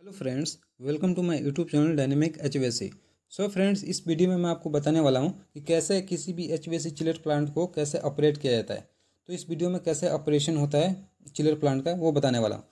Hello friends, welcome to my YouTube channel dynamic HVAC. So friends, इस video में मैं आपको बताने वाला हूं कि कैसे किसी भी एचवीएसी चिलर प्लांट को कैसे ऑपरेट किया जाता है। तो इस वीडियो में कैसे ऑपरेशन होता है चिलर प्लांट का वो बताने वाला हूं।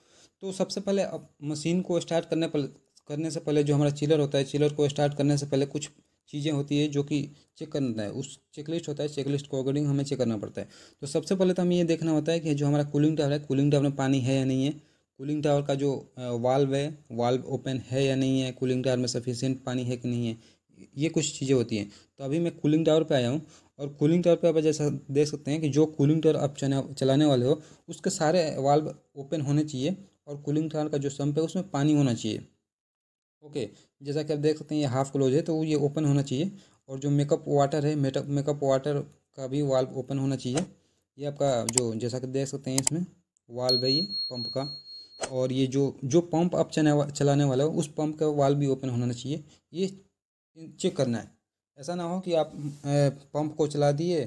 तो सबसे पहले मशीन को स्टार्ट करने से पहले जो हमारा चिलर होता है, चिलर को स्टार्ट करने से पहले कुछ चीज़ें होती है जो कि चेक करना है। उस चेकलिस्ट होता है, चेकलिस्ट को अकॉर्डिंग हमें चेक करना पड़ता है। तो सबसे पहले तो हमें ये देखना होता है कि जो हमारा कूलिंग टावर है, कूलिंग टावर में पानी है या नहीं है। कूलिंग टावर का जो वाल्व है, वाल्व ओपन है या नहीं है, कूलिंग टावर में सफिशिएंट पानी है कि नहीं है। ये कुछ चीज़ें होती हैं। तो अभी मैं कूलिंग टावर पे आया हूँ और कूलिंग टावर पे आप जैसा देख सकते हैं कि जो कूलिंग टावर आप चलाने वाले हो उसके सारे वाल्व ओपन होने चाहिए और कूलिंग टावर का जो सम्प है उसमें पानी होना चाहिए। ओके, जैसा कि आप देख सकते हैं ये हाफ क्लोज है तो ये ओपन होना चाहिए। और जो मेकअप वाटर है, मेकअप वाटर का भी वाल्व ओपन होना चाहिए। ये आपका जो जैसा कि देख सकते हैं इसमें वाल्व है ये पंप का। और ये जो जो पंप आप चलाने वाला हो उस पंप का वाल्व भी ओपन होना चाहिए। ये चेक करना है। ऐसा ना हो कि आप पंप को चला दिए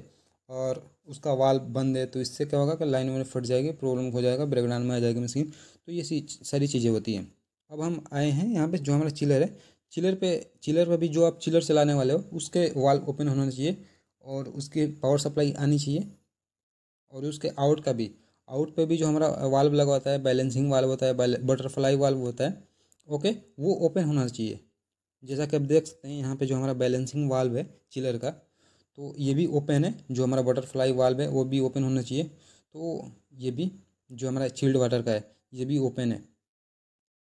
और उसका वाल्व बंद है, तो इससे क्या होगा कि लाइन में फट जाएगी, प्रॉब्लम हो जाएगा, ब्रेकडाउन में आ जाएगी मशीन। तो ये सारी चीज़ें होती हैं। अब हम आए हैं यहाँ पे जो हमारा चिलर है, चिलर पे भी जो आप चिलर चलाने वाले हो उसके वाल्व ओपन होना चाहिए और उसकी पावर सप्लाई आनी चाहिए। और उसके आउट पे भी जो हमारा वाल्व लगा होता है, बैलेंसिंग वाल्व होता है, बटरफ्लाई वाल्व होता है, ओके, वो ओपन होना चाहिए। जैसा कि आप देख सकते हैं यहाँ पे जो हमारा बैलेंसिंग वाल्व है चिलर का, तो ये भी ओपन है। जो हमारा बटरफ्लाई वाल्व है वो भी ओपन होना चाहिए। तो ये भी जो हमारा चिल्ड वाटर का है ये भी ओपन है।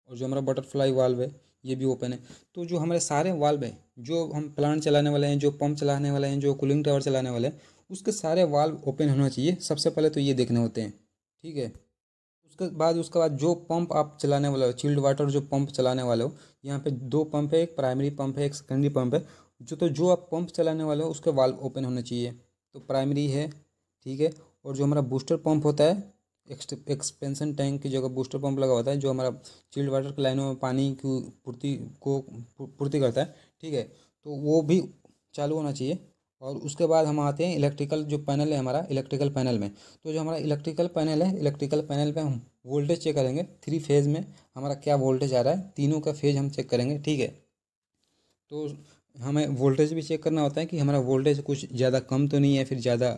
और जो हमारा बटरफ्लाई वाल्व है ये भी ओपन है। तो जो हमारे सारे वाल्व हैं, जो हम प्लांट चलाने वाले हैं, जो पंप चलाने वाले हैं, जो कूलिंग टावर चलाने वाले हैं, उसके सारे वाल्व ओपन होना चाहिए। सबसे पहले तो ये देखने होते हैं, ठीक है। उसके बाद जो पंप आप चलाने वाले हो, चिल्ड वाटर जो पंप चलाने वाले हो, यहाँ पे दो पंप है, एक प्राइमरी पंप है, एक सेकेंडरी पंप है। जो आप पंप चलाने वाले हो उसके वाल्व ओपन होने चाहिए। तो प्राइमरी है, ठीक है। और जो हमारा बूस्टर पंप होता है, एक्सपेंशन टैंक की जगह बूस्टर पंप लगा होता है जो हमारा चिल्ड वाटर की लाइनों में पानी की पूर्ति करता है, ठीक है। तो वो भी चालू होना चाहिए। और उसके बाद हम आते हैं इलेक्ट्रिकल जो पैनल है हमारा, इलेक्ट्रिकल पैनल में। तो जो हमारा इलेक्ट्रिकल पैनल है, इलेक्ट्रिकल पैनल पे हम वोल्टेज चेक करेंगे। 3 फेज़ में हमारा क्या वोल्टेज आ रहा है, तीनों का फेज हम चेक करेंगे, ठीक है। तो हमें वोल्टेज भी चेक करना होता है कि हमारा वोल्टेज कुछ ज़्यादा कम तो नहीं है, फिर ज़्यादा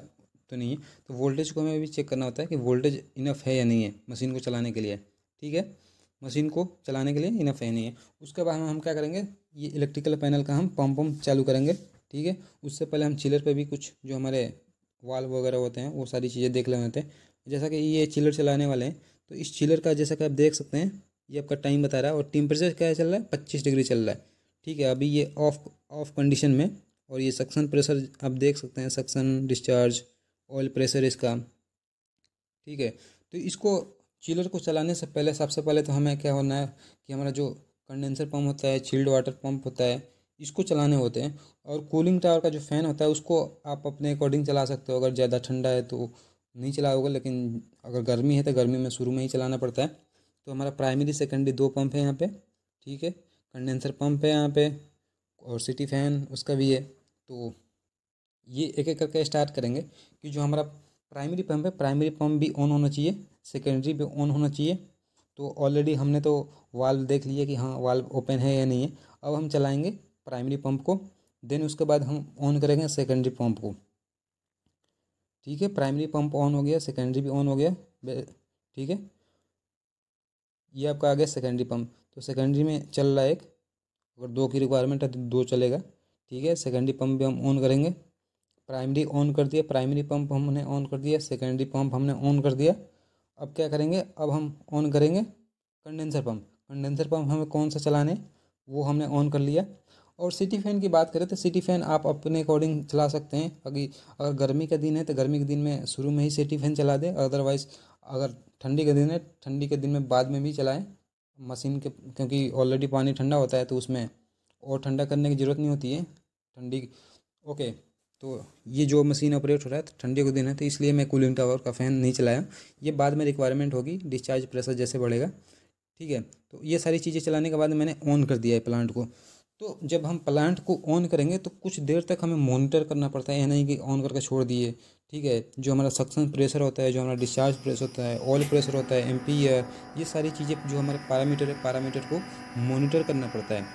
तो नहीं है। तो वोल्टेज को हमें भी चेक करना होता है कि वोल्टेज इनफ है या नहीं है मशीन को चलाने के लिए, ठीक है। मशीन को चलाने के लिए इनफ है नहीं है। उसके बाद हम क्या करेंगे, ये इलेक्ट्रिकल पैनल का हम पंप चालू करेंगे, ठीक है। उससे पहले हम चिलर पे भी कुछ जो हमारे वाल्व वगैरह होते हैं वो सारी चीज़ें देख लेते होते हैं। जैसा कि ये चिलर चलाने वाले हैं, तो इस चिलर का जैसा कि आप देख सकते हैं ये आपका टाइम बता रहा है और टेम्परेचर क्या चल रहा है, 25 डिग्री चल रहा है, ठीक है। अभी ये ऑफ कंडीशन में। और ये सक्शन प्रेशर आप देख सकते हैं, सक्शन, डिस्चार्ज, ऑयल प्रेशर इसका, ठीक है। तो इसको चिलर को चलाने से पहले सबसे पहले तो हमें क्या होना है कि हमारा जो कंडेंसर पंप होता है, चिल्ड वाटर पंप होता है, इसको चलाने होते हैं। और कूलिंग टावर का जो फ़ैन होता है उसको आप अपने अकॉर्डिंग चला सकते हो। अगर ज़्यादा ठंडा है तो नहीं चलाओगे, लेकिन अगर गर्मी है तो गर्मी में शुरू में ही चलाना पड़ता है। तो हमारा प्राइमरी सेकेंडरी दो पंप है यहाँ पे, ठीक है। कंडेंसर पंप है यहाँ पे और सिटी फैन उसका भी है। तो ये एक एक करके स्टार्ट करेंगे कि जो हमारा प्राइमरी पंप है, प्राइमरी पंप भी ऑन होना चाहिए, सेकेंडरी भी ऑन होना चाहिए। तो ऑलरेडी हमने तो वाल्व देख लिया कि हाँ वाल्व ओपन है या नहीं है। अब हम चलाएंगे प्राइमरी पंप को, देन उसके बाद हम ऑन करेंगे सेकेंडरी पंप को, ठीक है। प्राइमरी पंप ऑन हो गया, सेकेंडरी भी ऑन हो गया, ठीक है। ये आपका आ गया सेकेंडरी पंप। तो सेकेंडरी में चल रहा है एक, अगर दो की रिक्वायरमेंट है तो दो चलेगा, ठीक है। सेकेंडरी पंप भी हम ऑन करेंगे। प्राइमरी ऑन कर दिया, प्राइमरी पंप हमने ऑन कर दिया, सेकेंडरी पंप हमने ऑन कर दिया। अब क्या करेंगे, अब हम ऑन करेंगे कंडेंसर पंप। कंडेंसर पंप हमें कौन सा चलाने है वो हमने ऑन कर लिया। और सिटी फैन की बात करें तो सिटी फैन आप अपने अकॉर्डिंग चला सकते हैं। अगर गर्मी का दिन है तो गर्मी के दिन में शुरू में ही सिटी फैन चला दें, अदरवाइज़ अगर ठंडी का दिन है ठंडी के दिन में बाद में भी चलाएं मशीन के, क्योंकि ऑलरेडी पानी ठंडा होता है तो उसमें और ठंडा करने की ज़रूरत नहीं होती है ठंडी, ओके। तो ये जो मशीन ऑपरेट हो रहा है तो ठंडी के दिन है तो इसलिए मैं कूलिंग टावर का फ़ैन नहीं चलाया। ये बाद में रिक्वायरमेंट होगी, डिस्चार्ज प्रेशर जैसे बढ़ेगा, ठीक है। तो ये सारी चीज़ें चलाने के बाद मैंने ऑन कर दिया है प्लांट को। तो जब हम प्लांट को ऑन करेंगे तो कुछ देर तक हमें मॉनिटर करना पड़ता है, यह नहीं कि ऑन करके छोड़ दिए। ठीक है, जो हमारा सक्शन प्रेशर होता है, जो हमारा डिस्चार्ज प्रेशर होता है, ऑयल प्रेशर होता है, एम्पीयर, ये सारी चीज़ें जो हमारे पैरामीटर है, पैरामीटर को मॉनिटर करना पड़ता है।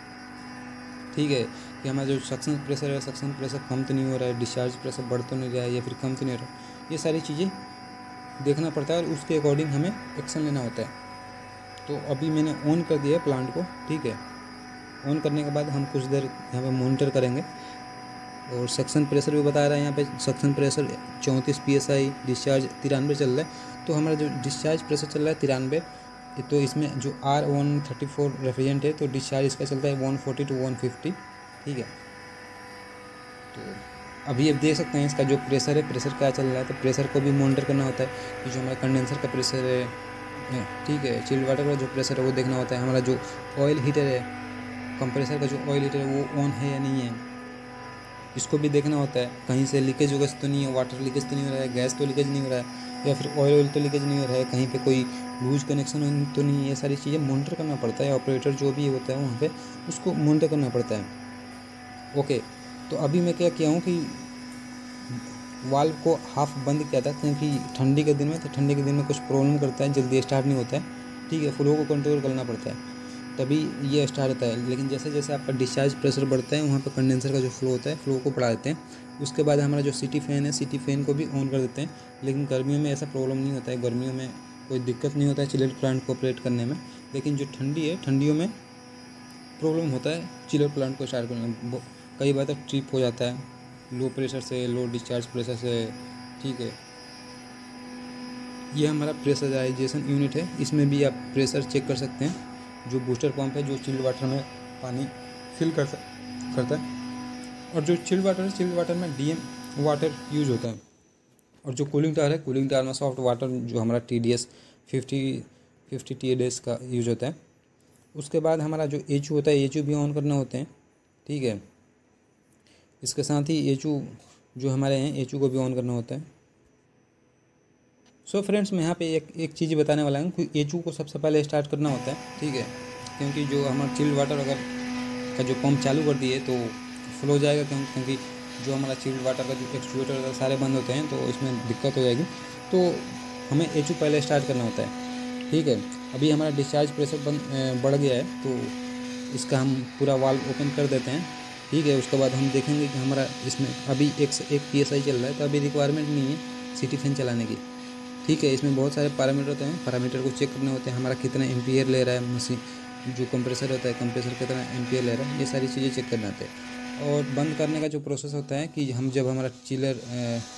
ठीक है, कि हमारा जो सक्शन प्रेशर है, सक्शन प्रेशर कम तो नहीं हो रहा है, डिस्चार्ज प्रेशर बढ़ तो नहीं रहा है या फिर कम तो नहीं हो रहा है, ये सारी चीज़ें देखना पड़ता है और उसके अकॉर्डिंग हमें एक्शन लेना होता है। तो अभी मैंने ऑन कर दिया है प्लांट को। ठीक है, ऑन करने के बाद हम कुछ देर यहाँ पे मॉनिटर करेंगे और सक्शन प्रेशर भी बता रहा है यहाँ पे। सक्शन प्रेशर 34 psi, डिस्चार्ज 93 चल रहा है। तो हमारा जो डिस्चार्ज प्रेशर चल रहा है 93, तो इसमें जो R134 रेफ्रिजरेंट है तो डिस्चार्ज इसका चलता है 140 to 150। ठीक है, तो अभी आप देख सकते हैं इसका जो प्रेशर है, प्रेशर क्या चल रहा है। तो प्रेशर को भी मॉनिटर करना होता है कि जो हमारा कंडेंसर का प्रेशर है, ठीक है, चिल्ड वाटर का जो प्रेशर है वो देखना होता है। हमारा जो ऑयल हीटर है, कंप्रेसर का जो ऑयल हीटर है वो ऑन है या नहीं है, इसको भी देखना होता है। कहीं से लीकेज वगैरह तो नहीं है, वाटर लीकेज तो नहीं हो रहा है, गैस तो लीकेज नहीं हो रहा है, या फिर ऑयल तो लीकेज नहीं हो रहा है, कहीं पे कोई लूज कनेक्शन तो नहीं है। ये सारी चीज़ें मॉनिटर करना पड़ता है। ऑपरेटर जो भी होता है वहाँ पे उसको मॉनिटर करना पड़ता है। ओके, तो अभी मैं क्या किया हूँ कि वाल्व को हाफ बंद किया था, क्योंकि ठंडी के दिन में, तो ठंडी के दिन में कुछ प्रॉब्लम करता है, जल्दी स्टार्ट नहीं होता है। ठीक है, फ्लो को कंट्रोल करना पड़ता है तभी ये स्टार्ट होता है। लेकिन जैसे जैसे आपका डिस्चार्ज प्रेशर बढ़ता है, वहाँ पर कंडेंसर का जो फ्लो होता है, फ्लो को बढ़ा देते हैं। उसके बाद हमारा जो सिटी फैन है, सिटी फैन को भी ऑन कर देते हैं। लेकिन गर्मियों में ऐसा प्रॉब्लम नहीं होता है, गर्मियों में कोई दिक्कत नहीं होता है चिलर प्लांट को ऑपरेट करने में। लेकिन जो ठंडी है, ठंडियों में प्रॉब्लम होता है चिलर प्लांट को स्टार्ट करने में। कई बार तक ट्रिप हो जाता है लो प्रेशर से, लो डिस्चार्ज प्रेशर से। ठीक है, ये हमारा प्रेशराइजेशन यूनिट है, इसमें भी आप प्रेशर चेक कर सकते हैं। जो बूस्टर पंप है जो चिल्ड वाटर में पानी फिल करता है, और जो चिल्ड वाटर है, चिल्ड वाटर में DM वाटर यूज होता है। और जो कूलिंग टावर है, कूलिंग टावर में सॉफ्ट वाटर जो हमारा TDS 50 TDS का यूज होता है। उसके बाद हमारा जो HU होता है, HU भी ऑन करना होते हैं। ठीक है, इसके साथ ही HU जो हमारे हैं, HU को भी ऑन करना होता है। सो फ्रेंड्स, मैं यहाँ पे एक चीज़ बताने वाला हूँ कि HU को सबसे पहले स्टार्ट करना होता है। ठीक है, क्योंकि जो हमारा चिल्ड वाटर अगर का जो पंप चालू कर दिए तो फ्लो जाएगा, क्योंकि जो हमारा चिल्ड वाटर का जो एक्चुएटर सारे बंद होते हैं तो इसमें दिक्कत हो जाएगी। तो हमें HU पहले स्टार्ट करना होता है। ठीक है, अभी हमारा डिस्चार्ज प्रेशर बढ़ गया है, तो इसका हम पूरा वाल्व ओपन कर देते हैं। ठीक है, उसके बाद हम देखेंगे कि हमारा इसमें अभी 1 PSI चल रहा है, तो अभी रिक्वायरमेंट नहीं है सिटी फैन चलाने की। ठीक है, इसमें बहुत सारे पैरामीटर होते हैं, पैरामीटर को चेक करने होते हैं। हमारा कितना एम्पियर ले रहा है मशीन, जो कंप्रेसर होता है, कंप्रेसर कितना एम्पियर ले रहा है, ये सारी चीज़ें चेक करना होते हैं। और बंद करने का जो प्रोसेस होता है कि हम जब हमारा चिलर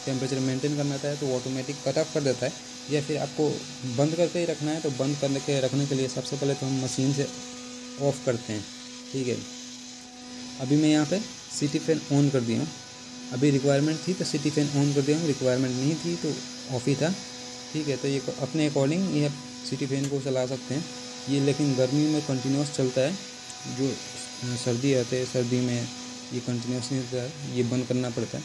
टेम्परेचर मेंटेन करना होता है तो ऑटोमेटिक कट ऑफ कर देता है, या फिर आपको बंद करके ही रखना है। तो बंद करने के रखने के लिए सबसे पहले तो हम मशीन से ऑफ़ करते हैं। ठीक है, अभी मैं यहाँ पे सिटी फैन ऑन कर दिया हूँ। अभी रिक्वायरमेंट थी तो सिटी फैन ऑन कर दिया हूँ, रिक्वायरमेंट नहीं थी तो ऑफ ही था। ठीक है, तो ये अपने अकॉर्डिंग ये सिटी फैन को चला सकते हैं ये, लेकिन गर्मी में कंटिन्यूस चलता है। जो सर्दी आते हैं, सर्दी में ये कंटिन्यूस नहीं होता है, ये बंद करना पड़ता है।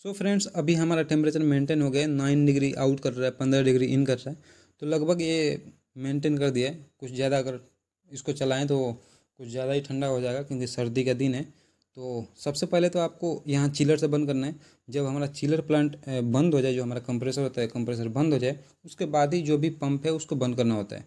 सो फ्रेंड्स, अभी हमारा टेम्परेचर मेंटेन हो गया है, 9 डिग्री आउट कर रहा है, 15 डिग्री इन कर रहा है। तो लगभग ये मेंटेन कर दिया है। कुछ ज़्यादा अगर इसको चलाएं तो कुछ ज़्यादा ही ठंडा हो जाएगा, क्योंकि सर्दी का दिन है। तो सबसे पहले तो आपको यहाँ चिलर से बंद करना है। जब हमारा चिलर प्लांट बंद हो जाए, जो हमारा कंप्रेसर होता है, कंप्रेसर बंद हो जाए, उसके बाद ही जो भी पंप है उसको बंद करना होता है।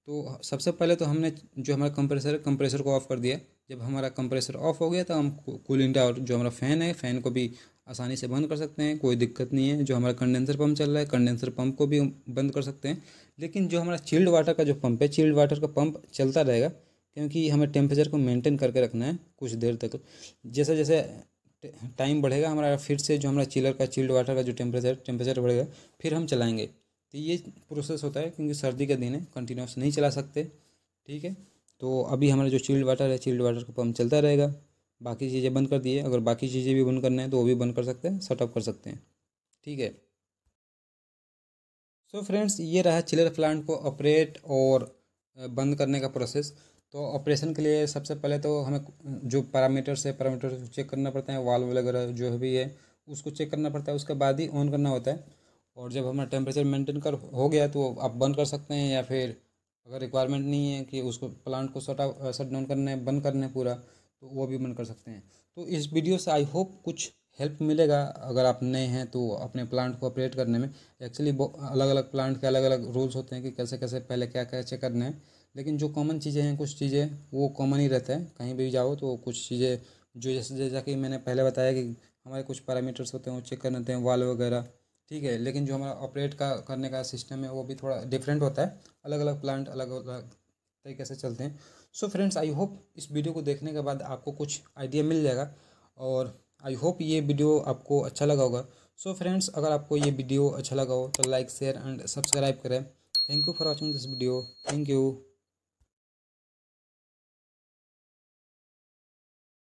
तो सबसे पहले तो हमने जो हमारा कंप्रेसर है, कंप्रेसर को ऑफ़ कर दिया। जब हमारा कंप्रेसर ऑफ हो गया तो हम कूलिंग टावर जो हमारा फ़ैन है, फ़ैन को भी आसानी से बंद कर सकते हैं, कोई दिक्कत नहीं है। जो हमारा कंडेंसर पंप चल रहा है, कंडेंसर पंप को भी बंद कर सकते हैं। लेकिन जो हमारा चिल्ड वाटर का जो पंप है, चिल्ड वाटर का पंप चलता रहेगा, क्योंकि हमें टेम्परेचर को मेंटेन करके रखना है कुछ देर तक। जैसे जैसे टाइम बढ़ेगा हमारा, फिर से जो हमारा चिलर का, चिल्ड वाटर का जो टेम्परेचर बढ़ेगा, फिर हम चलाएंगे। तो ये प्रोसेस होता है, क्योंकि सर्दी का दिन है, कंटिन्यूस नहीं चला सकते। ठीक है, तो अभी हमारा जो चिल्ड वाटर है, चिल्ड वाटर का पंप चलता रहेगा। बाकी चीज़ें बंद कर दिए, अगर बाकी चीज़ें भी बंद करना है तो वो भी बंद कर सकते हैं, सेट अप कर सकते हैं। ठीक है, सो फ्रेंड्स, ये रहा चिलर प्लांट को ऑपरेट और बंद करने का प्रोसेस। तो ऑपरेशन के लिए सबसे पहले तो हमें जो पैरामीटर्स है, पैरामीटर चेक करना पड़ता है, वाल्व वगैरह जो भी है उसको चेक करना पड़ता है, उसके बाद ही ऑन करना होता है। और जब हमारा टेम्परेचर मेंटेन कर हो गया तो आप बंद कर सकते हैं, या फिर अगर रिक्वायरमेंट नहीं है कि उसको प्लांट को शट डाउन करना है, बंद करना है पूरा, तो वो भी बंद कर सकते हैं। तो इस वीडियो से आई होप कुछ हेल्प मिलेगा अगर आप नए हैं तो अपने प्लांट को ऑपरेट करने में। एक्चुअली अलग अलग प्लांट के अलग अलग रूल्स होते हैं कि कैसे कैसे पहले क्या कैसे करना है, लेकिन जो कॉमन चीज़ें हैं, कुछ चीज़ें वो कॉमन ही रहता है। कहीं भी जाओ तो कुछ चीज़ें जो जैसे जैसा कि मैंने पहले बताया कि हमारे कुछ पैरामीटर्स होते हैं वो चेक करने होते हैं, वाल्व वगैरह, ठीक है। लेकिन जो हमारा ऑपरेट का करने का सिस्टम है वो भी थोड़ा डिफरेंट होता है। अलग अलग प्लांट अलग अलग तरीके से चलते हैं। सो फ्रेंड्स, आई होप इस वीडियो को देखने के बाद आपको कुछ आइडिया मिल जाएगा और आई होप ये वीडियो आपको अच्छा लगा होगा। सो फ्रेंड्स, अगर आपको ये वीडियो अच्छा लगा हो तो लाइक शेयर एंड सब्सक्राइब करें। Thank you for watching this video. Thank you.